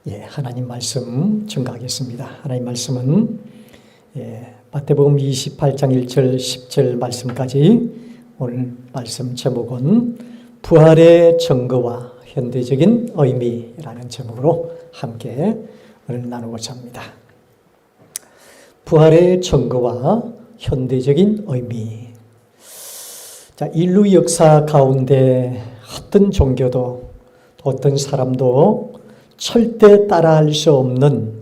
하나님 말씀 증거하겠습니다. 하나님 말씀은 마태복음 28장 1절 10절 말씀까지 오늘 말씀 제목은 부활의 증거와 현대적인 의미라는 제목으로 함께 오늘 나누고자 합니다. 부활의 증거와 현대적인 의미. 자, 인류 역사 가운데 어떤 종교도 어떤 사람도 절대 따라할 수 없는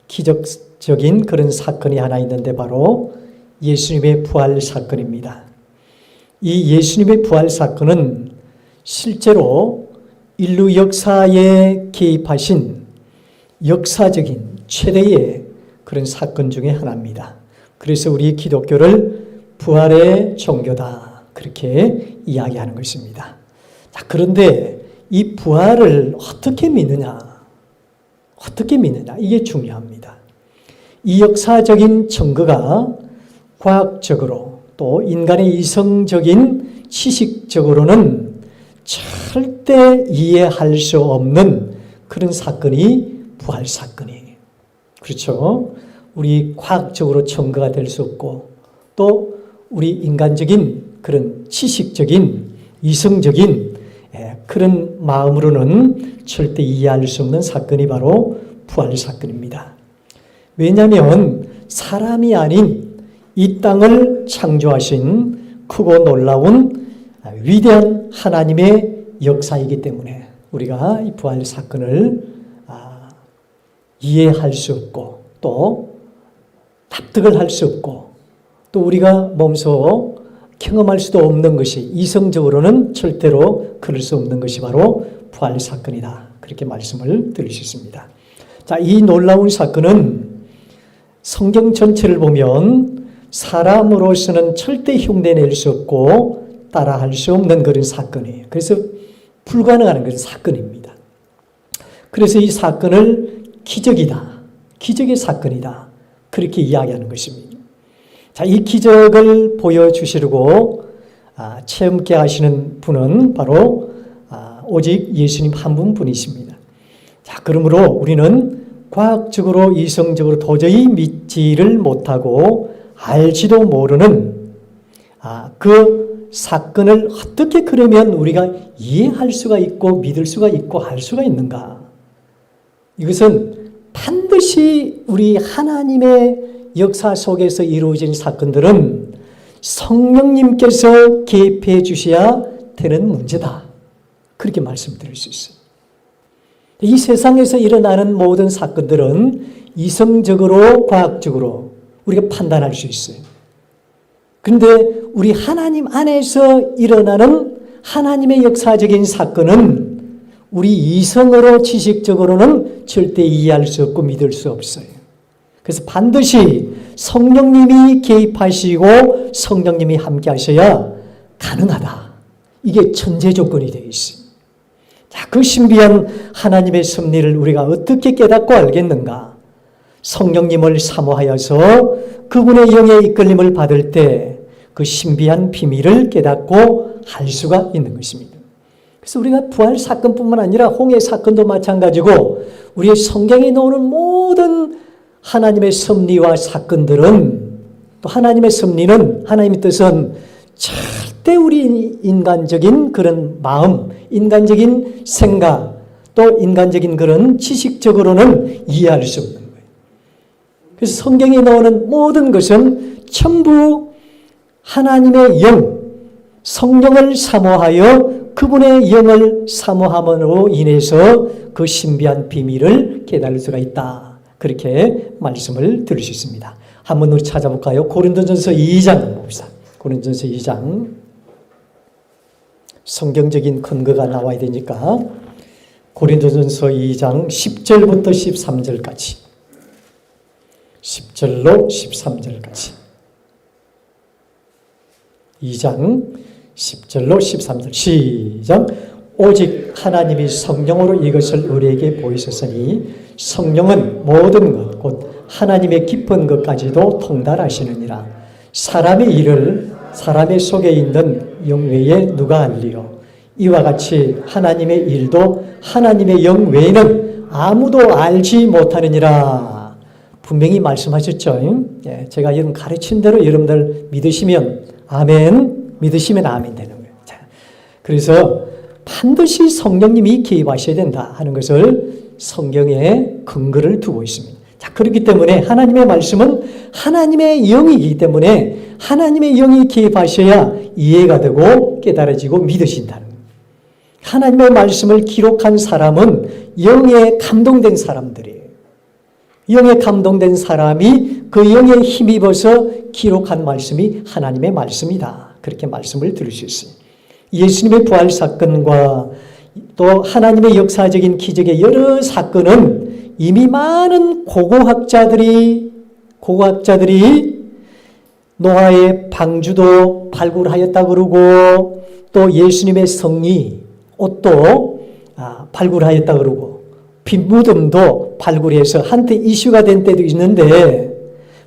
기적적인 그런 사건이 하나 있는데 바로 예수님의 부활 사건입니다. 이 예수님의 부활 사건은 실제로 인류 역사에 개입하신 역사적인 최대의 그런 사건 중에 하나입니다. 그래서 우리 기독교를 부활의 종교다 그렇게 이야기하는 것입니다. 자, 그런데 이 부활을 어떻게 믿느냐? 이게 중요합니다. 이 역사적인 증거가 과학적으로 또 인간의 이성적인 지식적으로는 절대 이해할 수 없는 그런 사건이 부활 사건이에요. 그렇죠? 우리 과학적으로 증거가 될 수 없고 또 우리 인간적인 그런 지식적인 이성적인 그런 마음으로는 절대 이해할 수 없는 사건이 바로 부활 사건입니다. 왜냐하면 사람이 아닌 이 땅을 창조하신 크고 놀라운 위대한 하나님의 역사이기 때문에 우리가 이 부활 사건을 이해할 수 없고 또 납득을 할 수 없고 또 우리가 몸소 경험할 수도 없는 것이 이성적으로는 절대로 그럴 수 없는 것이 바로 부활 사건이다. 그렇게 말씀을 드릴 수 있습니다. 자, 이 놀라운 사건은 성경 전체를 보면 사람으로서는 절대 흉내낼 수 없고 따라할 수 없는 그런 사건이에요. 그래서 불가능한 그런 사건입니다. 그래서 이 사건을 기적이다. 기적의 사건이다. 그렇게 이야기하는 것입니다. 자, 이 기적을 보여주시려고 체험케 하시는 분은 바로 오직 예수님 한 분뿐이십니다. 자, 그러므로 우리는 과학적으로 이성적으로 도저히 믿지를 못하고 알지도 모르는 그 사건을 어떻게 그러면 우리가 이해할 수가 있고 믿을 수가 있고 할 수가 있는가? 이것은 반드시 우리 하나님의 역사 속에서 이루어진 사건들은 성령님께서 개입해 주셔야 되는 문제다. 그렇게 말씀드릴 수 있어요. 이 세상에서 일어나는 모든 사건들은 이성적으로 과학적으로 우리가 판단할 수 있어요. 그런데 우리 하나님 안에서 일어나는 하나님의 역사적인 사건은 우리 이성으로 지식적으로는 절대 이해할 수 없고 믿을 수 없어요. 그래서 반드시 성령님이 개입하시고 성령님이 함께 하셔야 가능하다. 이게 전제 조건이 되어 있습니다. 자, 그 신비한 하나님의 섭리를 우리가 어떻게 깨닫고 알겠는가? 성령님을 사모하여서 그분의 영의 이끌림을 받을 때 그 신비한 비밀을 깨닫고 할 수가 있는 것입니다. 그래서 우리가 부활 사건뿐만 아니라 홍해 사건도 마찬가지고 우리의 성경에 나오는 모든 하나님의 섭리와 사건들은 또 하나님의 섭리는 하나님의 뜻은 절대 우리 인간적인 그런 마음, 인간적인 생각 또 인간적인 그런 지식적으로는 이해할 수 없는 거예요. 그래서 성경에 나오는 모든 것은 전부 하나님의 영, 성령을 사모하여 그분의 영을 사모함으로 인해서 그 신비한 비밀을 깨달을 수가 있다. 그렇게 말씀을 드릴 수 있습니다. 한번 우리 찾아볼까요? 고린도전서 2장 봅시다. 고린도전서 2장. 성경적인 근거가 나와야 되니까 고린도전서 2장 10절부터 13절까지 10절로 13절까지 2장 10절로 13절 시작. 오직 하나님이 성령으로 이것을 우리에게 보이셨으니 성령은 모든 것 곧 하나님의 깊은 것까지도 통달하시느니라. 사람의 일을 사람의 속에 있는 영 외에 누가 알리요? 이와 같이 하나님의 일도 하나님의 영 외에는 아무도 알지 못하느니라. 분명히 말씀하셨죠. 예, 제가 여러분 가르친 대로 여러분들 믿으시면 아멘, 믿으시면 아멘 되는 거예요. 자, 그래서 반드시 성령님이 개입하셔야 된다 하는 것을 성경에 근거를 두고 있습니다. 자, 그렇기 때문에 하나님의 말씀은 하나님의 영이기 때문에 하나님의 영이 개입하셔야 이해가 되고 깨달아지고 믿으신다는 거예요. 하나님의 말씀을 기록한 사람은 영에 감동된 사람들이에요. 영에 감동된 사람이 그 영에 힘입어서 기록한 말씀이 하나님의 말씀이다. 그렇게 말씀을 들을 수 있습니다. 예수님의 부활 사건과 또 하나님의 역사적인 기적의 여러 사건은 이미 많은 고고학자들이 노아의 방주도 발굴하였다 그러고 또 예수님의 성리, 옷도 발굴하였다 그러고 빈 무덤도 발굴해서 한때 이슈가 된 때도 있는데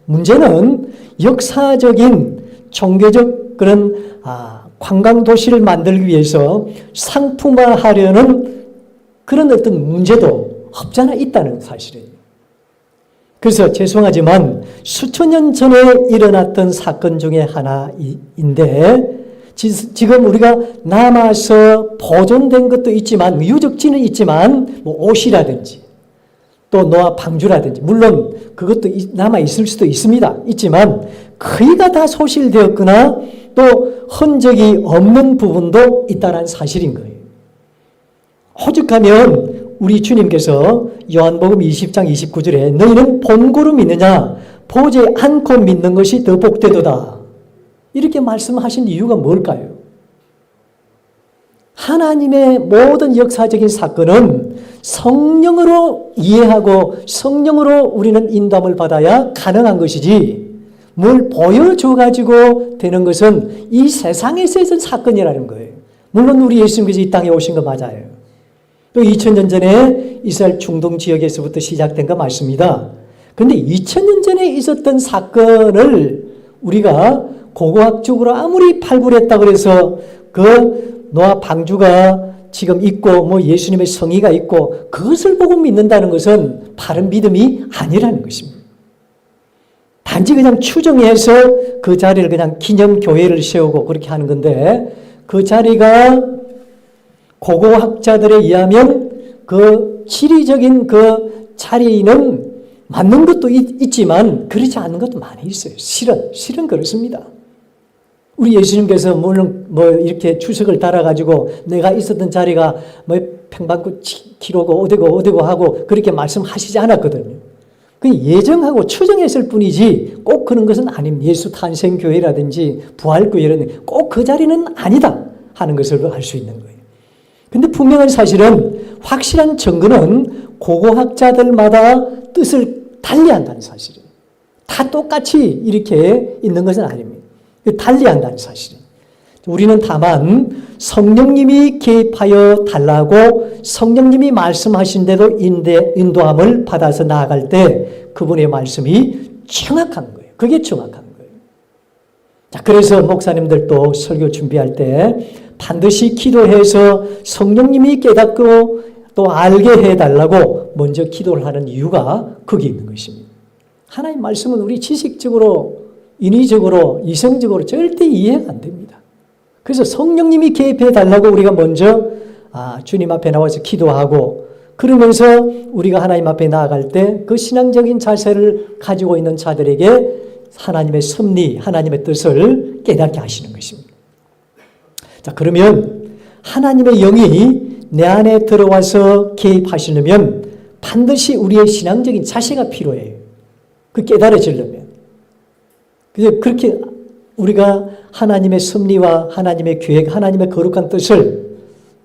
문제는 역사적인 종교적 그런 관광도시를 만들기 위해서 상품화하려는 그런 어떤 문제도 없잖아 있다는 사실이에요. 그래서 죄송하지만 수천 년 전에 일어났던 사건 중에 하나인데 지금 우리가 남아서 보존된 것도 있지만 유적지는 있지만 뭐 옷이라든지 또 노아 방주라든지 물론 그것도 남아 있을 수도 있지만 거의가 다 소실되었거나 또 흔적이 없는 부분도 있다는 사실인 거예요. 오죽하면 우리 주님께서 요한복음 20장 29절에 너희는 본고로 믿느냐 보지 않고 믿는 것이 더 복되도다. 이렇게 말씀하신 이유가 뭘까요? 하나님의 모든 역사적인 사건은 성령으로 이해하고 성령으로 우리는 인도함을 받아야 가능한 것이지 뭘 보여줘가지고 되는 것은 이 세상에서 있는 사건이라는 거예요. 물론 우리 예수님께서 이 땅에 오신 거 맞아요. 또 2000년 전에 이스라엘 중동 지역에서부터 시작된 거 맞습니다. 그런데 2000년 전에 있었던 사건을 우리가 고고학적으로 아무리 발굴했다고 해서 그 노아 방주가 지금 있고 뭐 예수님의 성의가 있고 그것을 보고 믿는다는 것은 바른 믿음이 아니라는 것입니다. 단지 그냥 추정해서 그 자리를 그냥 기념교회를 세우고 그렇게 하는 건데 그 자리가 고고학자들에 의하면 그 지리적인 그 자리는 맞는 것도 있지만 그렇지 않은 것도 많이 있어요. 실은 그렇습니다. 우리 예수님께서 물론 뭐 이렇게 추석을 달아가지고 내가 있었던 자리가 뭐 평방구 키로고 어디고 하고 그렇게 말씀하시지 않았거든요. 그 예정하고 추정했을 뿐이지 꼭 그런 것은 아닙니다. 예수 탄생교회라든지 부활교회라든지 꼭 그 자리는 아니다 하는 것을 알 수 있는 거예요. 근데 분명한 사실은 확실한 증거는 고고학자들마다 뜻을 달리한다는 사실이에요. 다 똑같이 이렇게 있는 것은 아닙니다. 달리한다는 사실이에요. 우리는 다만 성령님이 개입하여 달라고 성령님이 말씀하신 대로 인도함을 받아서 나아갈 때 그분의 말씀이 정확한 거예요. 그게 정확한 거예요. 자, 그래서 목사님들도 설교 준비할 때 반드시 기도해서 성령님이 깨닫고 또 알게 해달라고 먼저 기도를 하는 이유가 거기 있는 것입니다. 하나님 말씀은 우리 지식적으로, 인위적으로, 이성적으로 절대 이해가 안 됩니다. 그래서 성령님이 개입해 달라고 우리가 먼저 주님 앞에 나와서 기도하고 그러면서 우리가 하나님 앞에 나아갈 때 그 신앙적인 자세를 가지고 있는 자들에게 하나님의 섭리, 하나님의 뜻을 깨닫게 하시는 것입니다. 자, 그러면 하나님의 영이 내 안에 들어와서 개입하시려면 반드시 우리의 신앙적인 자세가 필요해요. 그 깨달아지려면. 그렇게 우리가 하나님의 섭리와 하나님의 계획, 하나님의 거룩한 뜻을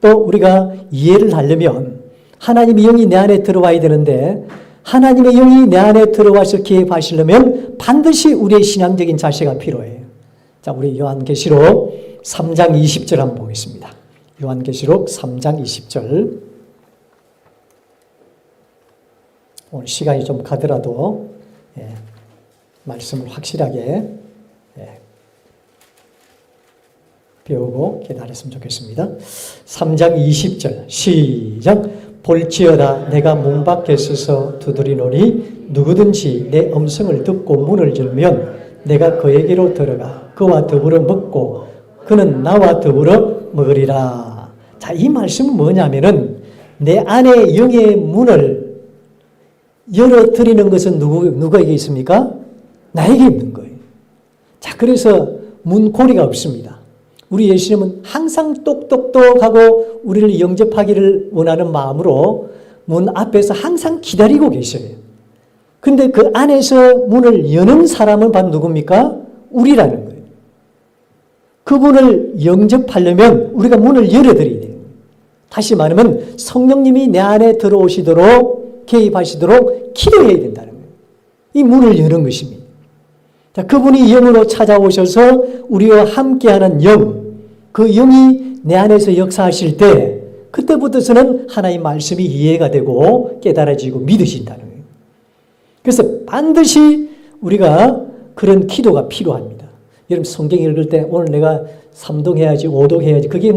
또 우리가 이해를 하려면 하나님의 영이 내 안에 들어와야 되는데 하나님의 영이 내 안에 들어와서 개입하시려면 반드시 우리의 신앙적인 자세가 필요해요. 자, 우리 요한계시록 3장 20절 한번 보겠습니다. 요한계시록 3장 20절. 오늘 시간이 좀 가더라도 말씀을 확실하게 배우고 깨달았으면 좋겠습니다. 3장 20절 시작. 볼지어다 내가 문 밖에 서서 두드리노니 누구든지 내 음성을 듣고 문을 열면 내가 그에게로 들어가 그와 더불어 먹고 그는 나와 더불어 먹으리라. 자, 이 말씀은 뭐냐면은 내 안에 영의 문을 열어드리는 것은 누구에게 있습니까? 나에게 있는 거예요. 자, 그래서 문고리가 없습니다. 우리 예수님은 항상 똑똑똑하고 우리를 영접하기를 원하는 마음으로 문 앞에서 항상 기다리고 계셔요. 근데 그 안에서 문을 여는 사람은 바로 누굽니까? 우리라는 거예요. 그분을 영접하려면 우리가 문을 열어드려야 돼요. 다시 말하면 성령님이 내 안에 들어오시도록 개입하시도록 기도해야 된다는 거예요. 이 문을 여는 것입니다. 자, 그분이 영으로 찾아오셔서 우리와 함께하는 영, 그 영이 내 안에서 역사하실 때 그때부터서는 하나님의 말씀이 이해가 되고 깨달아지고 믿으신다는 거예요. 그래서 반드시 우리가 그런 기도가 필요합니다. 여러분 성경 읽을 때 오늘 내가 3동해야지 5동해야지 그게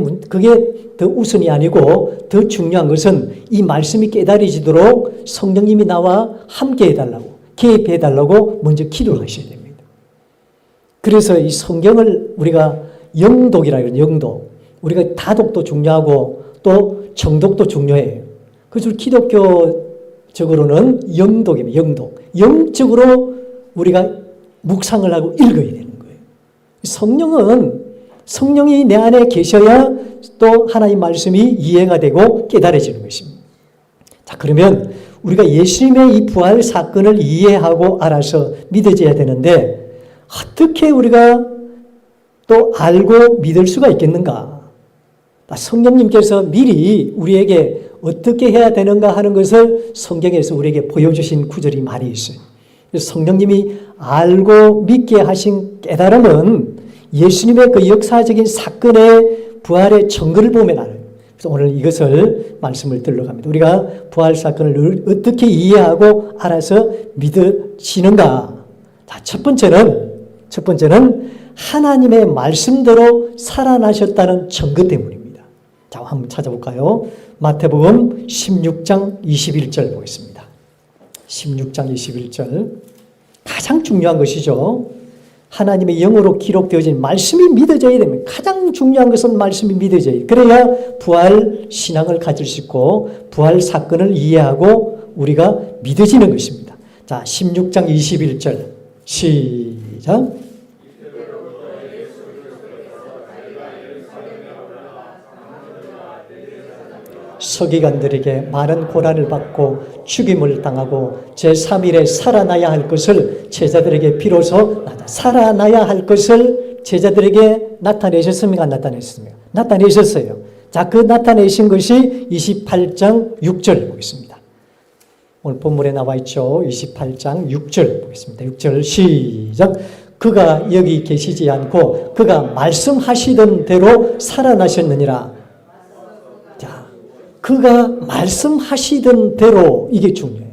더 우선이 아니고 더 중요한 것은 이 말씀이 깨달아지도록 성령님이 나와 함께 해달라고 개입해달라고 먼저 기도를 하셔야 됩니다. 그래서 이 성경을 우리가 영독이라고 해요. 영독. 우리가 다독도 중요하고 또 정독도 중요해요. 그래서 기독교적으로는 영독입니다. 영독. 영적으로 우리가 묵상을 하고 읽어야 되는 거예요. 성령이 내 안에 계셔야 또 하나님의 말씀이 이해가 되고 깨달아지는 것입니다. 자, 그러면 우리가 예수님의 이 부활 사건을 이해하고 알아서 믿어져야 되는데 어떻게 우리가 또 알고 믿을 수가 있겠는가? 성령님께서 미리 우리에게 어떻게 해야 되는가 하는 것을 성경에서 우리에게 보여주신 구절이 많이 있어요. 성령님이 알고 믿게 하신 깨달음은 예수님의 그 역사적인 사건의 부활의 증거를 보면 알아요. 그래서 오늘 이것을 말씀을 들러갑니다. 우리가 부활 사건을 어떻게 이해하고 알아서 믿으시는가? 자, 첫 번째는 하나님의 말씀대로 살아나셨다는 증거 때문입니다. 자, 한번 찾아볼까요? 마태복음 16장 21절 보겠습니다. 16장 21절. 가장 중요한 것이죠. 하나님의 영으로 기록되어진 말씀이 믿어져야 됩니다. 가장 중요한 것은 말씀이 믿어져야 돼요. 그래야 부활 신앙을 가질 수 있고 부활 사건을 이해하고 우리가 믿어지는 것입니다. 자, 16장 21절 시작. 서기관들에게 많은 고난을 받고 죽임을 당하고 제3일에 살아나야 할 것을 제자들에게 비로소 살아나야 할 것을 제자들에게 나타내셨습니까? 안 나타내셨습니까? 나타내셨어요. 자, 그 나타내신 것이 28장 6절 보겠습니다. 오늘 본문에 나와 있죠. 28장 6절 보겠습니다. 6절 시작. 그가 여기 계시지 않고 그가 말씀하시던 대로 살아나셨느니라. 그가 말씀하시던 대로 이게 중요해요.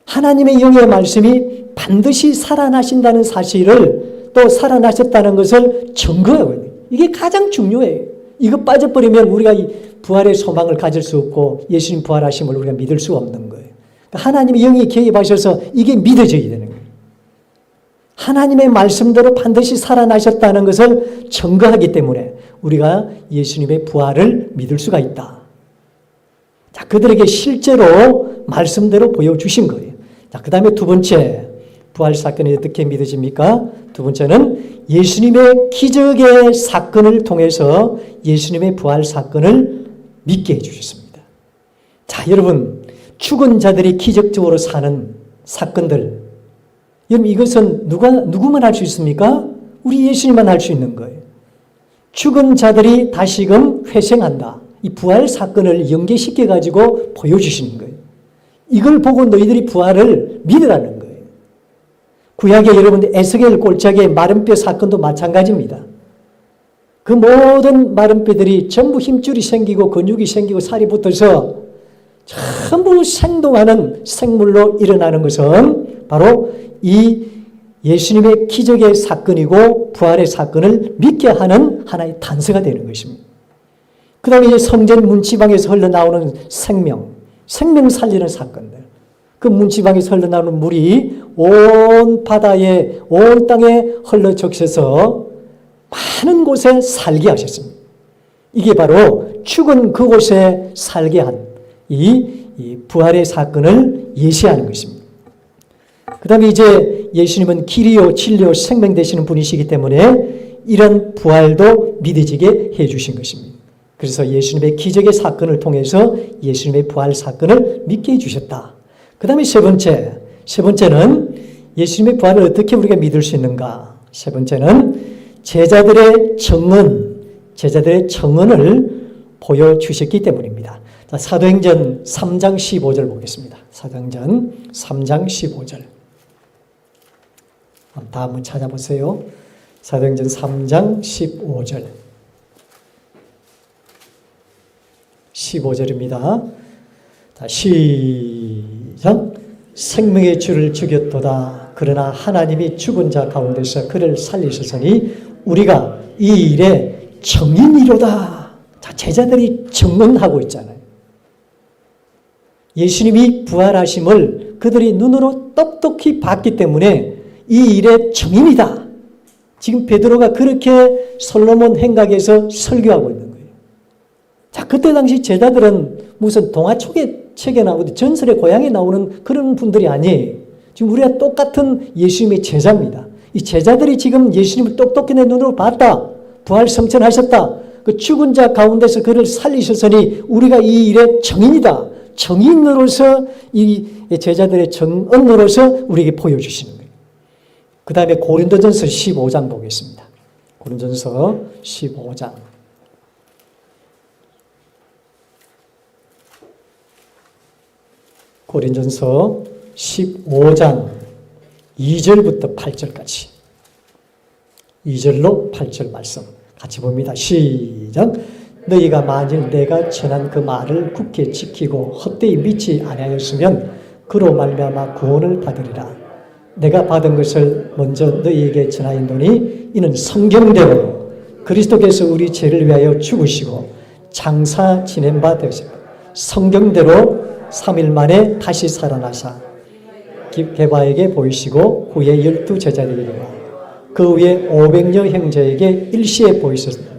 하나님의 영의 말씀이 반드시 살아나신다는 사실을 또 살아나셨다는 것을 증거하고 있는 이게 가장 중요해요. 이거 빠져버리면 우리가 이 부활의 소망을 가질 수 없고 예수님 부활하심을 우리가 믿을 수가 없는 거예요. 그러니까 하나님의 영이 개입하셔서 이게 믿어져야 되는 거예요. 하나님의 말씀대로 반드시 살아나셨다는 것을 증거하기 때문에 우리가 예수님의 부활을 믿을 수가 있다. 자, 그들에게 실제로 말씀대로 보여주신 거예요. 자, 그 다음에 두 번째, 부활 사건이 어떻게 믿어집니까? 두 번째는 예수님의 기적의 사건을 통해서 예수님의 부활 사건을 믿게 해주셨습니다. 자, 여러분, 죽은 자들이 기적적으로 사는 사건들, 여러분 이것은 누구만 할 수 있습니까? 우리 예수님만 할 수 있는 거예요. 죽은 자들이 다시금 회생한다. 이 부활 사건을 연계시켜 가지고 보여주시는 거예요. 이걸 보고 너희들이 부활을 믿으라는 거예요. 구약의 여러분들 에스겔 골짜기의 마른뼈 사건도 마찬가지입니다. 그 모든 마른뼈들이 전부 힘줄이 생기고 근육이 생기고 살이 붙어서 전부 생동하는 생물로 일어나는 것은 바로 이 예수님의 기적의 사건이고 부활의 사건을 믿게 하는 하나의 단서가 되는 것입니다. 그 다음에 이제 성전 문지방에서 흘러나오는 생명 살리는 사건들. 그 문지방에서 흘러나오는 물이 온 바다에, 온 땅에 흘러 적셔서 많은 곳에 살게 하셨습니다. 이게 바로 죽은 그곳에 살게 한 이 부활의 사건을 예시하는 것입니다. 그 다음에 이제 예수님은 길이요, 진리요, 생명 되시는 분이시기 때문에 이런 부활도 믿어지게 해 주신 것입니다. 그래서 예수님의 기적의 사건을 통해서 예수님의 부활 사건을 믿게 해 주셨다. 그 다음에 세 번째는 예수님의 부활을 어떻게 우리가 믿을 수 있는가? 세 번째는 제자들의 정언을 보여주셨기 때문입니다. 자, 사도행전 3장 15절 보겠습니다. 사도행전 3장 15절. 다 한번 찾아보세요. 사도행전 3장 15절. 15절입니다. 자, 시작. 생명의 주를 죽였도다. 그러나 하나님이 죽은 자 가운데서 그를 살리셨으니 우리가 이 일에 정인이로다. 자, 제자들이 증언하고 있잖아요. 예수님이 부활하심을 그들이 눈으로 똑똑히 봤기 때문에 이 일의 증인이다. 지금 베드로가 그렇게 솔로몬 행각에서 설교하고 있는 거예요. 자, 그때 당시 제자들은 무슨 동화책에 나오고 전설의 고향에 나오는 그런 분들이 아니에요. 지금 우리가 똑같은 예수님의 제자입니다. 이 제자들이 지금 예수님을 똑똑히 내 눈으로 봤다. 부활 성천하셨다. 그 죽은 자 가운데서 그를 살리셨으니 우리가 이 일의 정인이다. 정인으로서 이 제자들의 정언으로서 우리에게 보여주시는 거예요. 그 다음에 고린도전서 15장 보겠습니다. 고린도전서 15장. 고린도전서 15장 2절부터 8절까지. 2절로 8절 말씀 같이 봅니다. 시작. 너희가 만일 내가 전한 그 말을 굳게 지키고 헛되이 믿지 아니하였으면 그로 말미암아 구원을 받으리라. 내가 받은 것을 먼저 너희에게 전하였노니 이는 성경대로 그리스도께서 우리 죄를 위하여 죽으시고 장사 지낸 바 되셨고 성경대로 3일 만에 다시 살아나사 게바에게 보이시고 후에 12 제자들에게와 그 후에 500여 형제에게 일시에 보이셨습니다.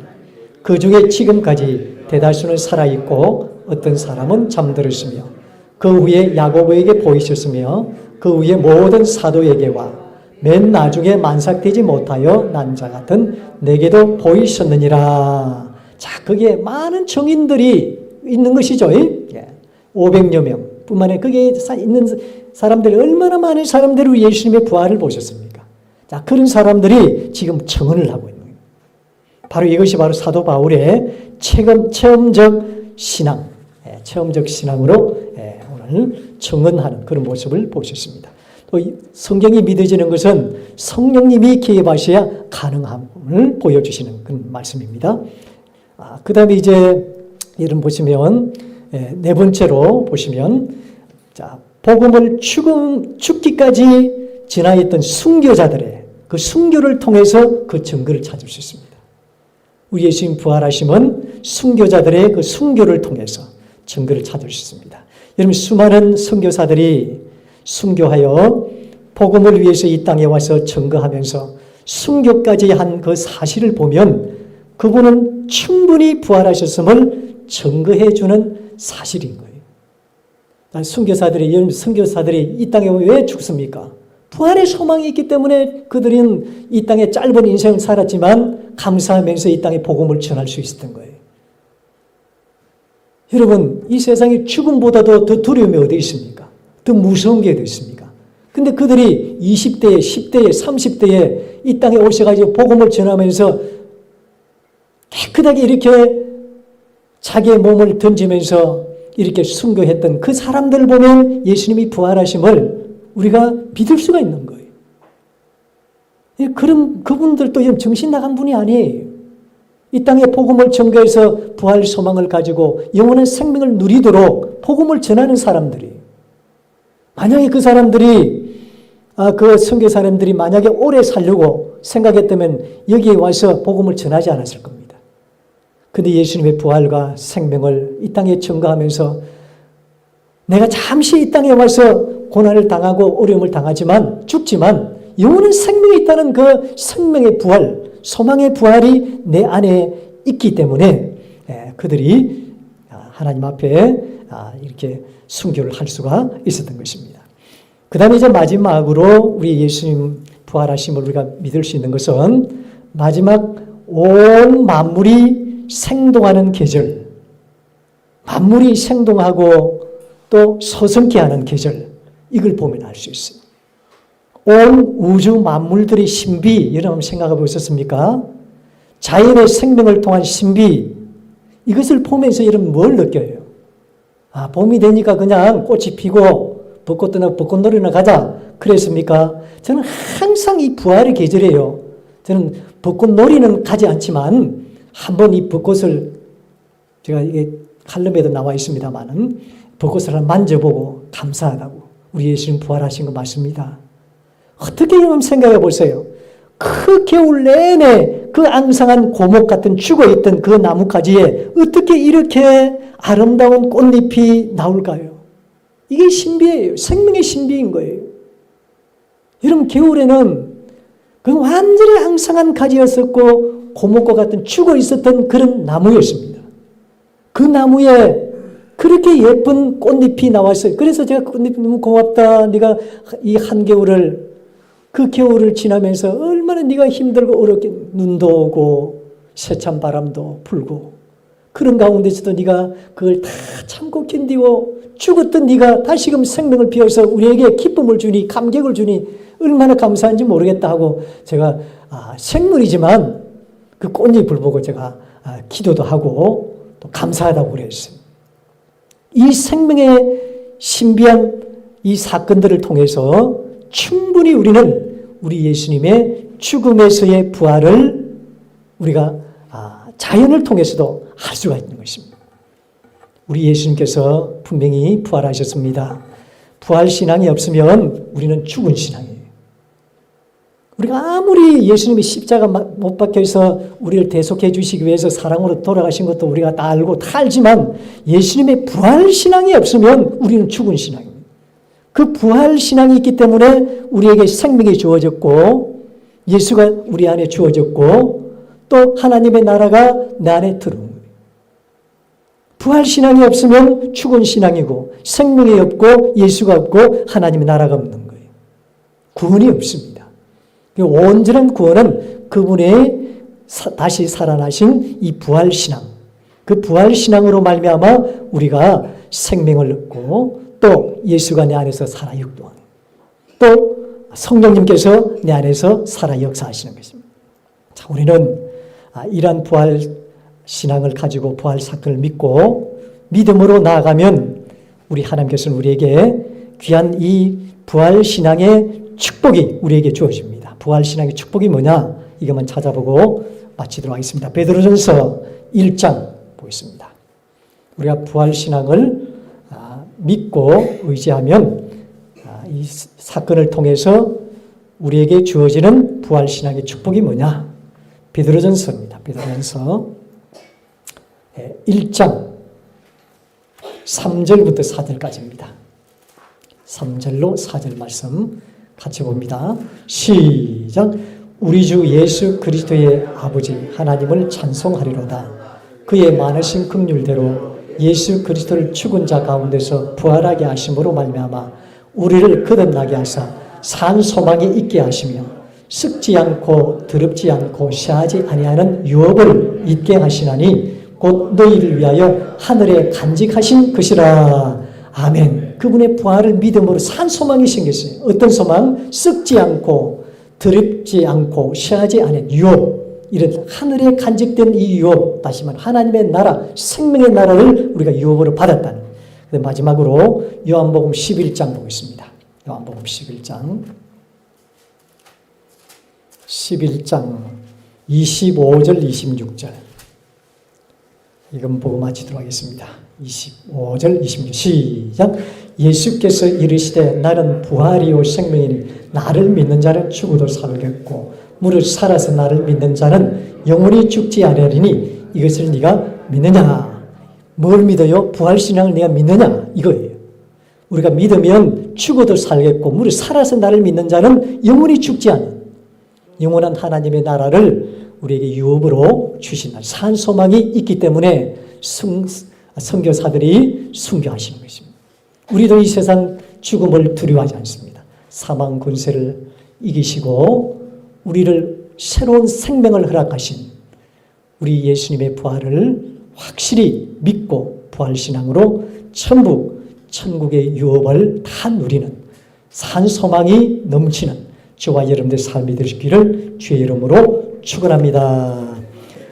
그 중에 지금까지 대다수는 살아있고 어떤 사람은 잠들었으며 그 후에 야고보에게 보이셨으며 그 후에 모든 사도에게와 맨 나중에 만삭되지 못하여 난 자 같은 내게도 보이셨느니라. 자, 거기에 많은 증인들이 있는 것이죠. 500여 명 뿐만 아니라 거기에 있는 사람들이 얼마나 많은 사람들이 예수님의 부활을 보셨습니까? 자, 그런 사람들이 지금 증언을 하고 있는 거예요. 바로 이것이 바로 사도 바울의 체험적 신앙으로 오늘 증언하는 그런 모습을 보셨습니다. 또 성경이 믿어지는 것은 성령님이 개입하셔야 가능함을 보여주시는 그런 말씀입니다. 그 다음에 이제 이런 보시면 네 번째로 보시면 자, 복음을 죽기까지 지나했던 순교자들의 그 순교를 통해서 그 증거를 찾을 수 있습니다. 우리 예수님 부활하심은 순교자들의 그 순교를 통해서 증거를 찾을 수 있습니다. 여러분 수많은 선교사들이 순교하여 복음을 위해서 이 땅에 와서 증거하면서 순교까지 한 그 사실을 보면 그분은 충분히 부활하셨음을 증거해 주는 사실인 거예요. 선교사들이 이 땅에 왜 죽습니까? 부활의 소망이 있기 때문에 그들은 이 땅에 짧은 인생을 살았지만 감사하면서 이 땅에 복음을 전할 수 있었던 거예요. 여러분, 이 세상에 죽음보다도 더 두려움이 어디 있습니까? 더 무서운 게 어디 있습니까? 근데 그들이 20대에, 10대에, 30대에 이 땅에 오셔가지고 복음을 전하면서 깨끗하게 이렇게 자기의 몸을 던지면서 이렇게 순교했던 그 사람들을 보면 예수님이 부활하심을 우리가 믿을 수가 있는 거예요. 그런 그분들도 정신 나간 분이 아니에요. 이 땅에 복음을 전개해서 부활 소망을 가지고 영원한 생명을 누리도록 복음을 전하는 사람들이에요. 만약에 그 사람들이 그 선교사님들이 만약에 오래 살려고 생각했다면 여기에 와서 복음을 전하지 않았을 겁니다. 근데 예수님의 부활과 생명을 이 땅에 증거하면서 내가 잠시 이 땅에 와서 고난을 당하고 어려움을 당하지만 죽지만 영원한 생명이 있다는 그 생명의 부활, 소망의 부활이 내 안에 있기 때문에 그들이 하나님 앞에 이렇게 순교를 할 수가 있었던 것입니다. 그 다음에 이제 마지막으로 우리 예수님 부활하심을 우리가 믿을 수 있는 것은 마지막 온 만물이 생동하는 계절, 만물이 생동하고 또 서성케 하는 계절, 이걸 보면 알 수 있어요. 온 우주 만물들의 신비, 여러분 생각해 보셨습니까? 자연의 생명을 통한 신비, 이것을 보면서 여러분 뭘 느껴요? 봄이 되니까 그냥 꽃이 피고 벚꽃 뜨나 벚꽃놀이나 가자 그랬습니까? 저는 항상 이 부활의 계절이에요. 저는 벚꽃놀이는 가지 않지만 한번 이 벚꽃을, 제가 이게 칼럼에도 나와 있습니다만은 벚꽃을 만져보고 감사하다고. 우리 예수님 부활하신 거 맞습니다. 어떻게 여러분 생각해 보세요. 그 겨울 내내 그 앙상한 고목 같은 죽어있던 그 나뭇가지에 어떻게 이렇게 아름다운 꽃잎이 나올까요? 이게 신비예요. 생명의 신비인 거예요. 여러분 겨울에는 그 완전히 앙상한 가지였었고 고목과 같은 죽어있었던 그런 나무였습니다. 그 나무에 그렇게 예쁜 꽃잎이 나왔어요. 그래서 제가 꽃잎 너무 고맙다. 네가 이 한겨울을, 그 겨울을 지나면서 얼마나 네가 힘들고 어렵게 눈도 오고 세찬 바람도 불고 그런 가운데서도 네가 그걸 다 참고 견디고 죽었던 네가 다시금 생명을 피워서 우리에게 기쁨을 주니 감격을 주니 얼마나 감사한지 모르겠다 하고 제가 생물이지만 그 꽃잎을 보고 제가 기도도 하고 또 감사하다고 그랬어요. 이 생명의 신비한 이 사건들을 통해서 충분히 우리는 우리 예수님의 죽음에서의 부활을 우리가 자연을 통해서도 할 수가 있는 것입니다. 우리 예수님께서 분명히 부활하셨습니다. 부활신앙이 없으면 우리는 죽은 신앙이에요. 우리가 아무리 예수님이 십자가 못 박혀서 우리를 대속해 주시기 위해서 사랑으로 돌아가신 것도 우리가 다 알고 다 알지만 예수님의 부활신앙이 없으면 우리는 죽은 신앙입니다. 그 부활신앙이 있기 때문에 우리에게 생명이 주어졌고 예수가 우리 안에 주어졌고 또 하나님의 나라가 내 안에 들어온 거예요. 부활신앙이 없으면 죽은 신앙이고 생명이 없고 예수가 없고 하나님의 나라가 없는 거예요. 구원이 없습니다. 온전한 구원은 그분의 다시 살아나신 이 부활신앙, 그 부활신앙으로 말미암아 우리가 생명을 얻고 또 예수가 내 안에서 살아 역동하는, 또 성령님께서 내 안에서 살아 역사하시는 것입니다. 자, 우리는 이러한 부활신앙을 가지고 부활 사건을 믿고 믿음으로 나아가면 우리 하나님께서는 우리에게 귀한 이 부활신앙의 축복이 우리에게 주어집니다. 부활신앙의 축복이 뭐냐? 이것만 찾아보고 마치도록 하겠습니다. 베드로전서 1장 보겠습니다. 우리가 부활신앙을 믿고 의지하면 이 사건을 통해서 우리에게 주어지는 부활신앙의 축복이 뭐냐? 베드로전서입니다. 베드로전서 1장 3절부터 4절까지입니다. 3절로 4절 말씀 같이 봅니다. 시작. 우리 주 예수 그리스도의 아버지 하나님을 찬송하리로다. 그의 많으신 긍휼대로 예수 그리스도를 죽은 자 가운데서 부활하게 하심으로 말미암아 우리를 거듭나게 하사 산 소망이 있게 하시며 썩지 않고 더럽지 않고 쇠하지 아니하는 유업을 있게 하시나니 곧 너희를 위하여 하늘에 간직하신 것이라. 아멘. 그분의 부활을 믿음으로 산 소망이 생겼어요. 어떤 소망? 썩지 않고 더럽지 않고 쇠하지 않은 유업, 이런 하늘에 간직된 이 유업, 다시 말하면 하나님의 나라, 생명의 나라를 우리가 유업으로 받았다는. 마지막으로 요한복음 11장 보겠습니다. 요한복음 11장 25절 26절 이건 보고 마치도록 하겠습니다. 25절 26절 시작. 예수께서 이르시되 나는 부활이요 생명이니 나를 믿는 자는 죽어도 살겠고 무릇 살아서 나를 믿는 자는 영원히 죽지 아니하리니 이것을 네가 믿느냐? 뭘 믿어요? 부활신앙을 네가 믿느냐? 이거예요. 우리가 믿으면 죽어도 살겠고 우리 살아서 나를 믿는 자는 영원히 죽지 않은 영원한 하나님의 나라를 우리에게 유업으로 주신다. 산 소망이 있기 때문에 선교사들이 순교하시는 것입니다. 우리도 이 세상 죽음을 두려워하지 않습니다. 사망 권세를 이기시고 우리를 새로운 생명을 허락하신 우리 예수님의 부활을 확실히 믿고 부활신앙으로 천국의 유업을 다 누리는 산 소망이 넘치는 저와 여러분들의 삶이 되시기를 주의 이름으로 축원합니다.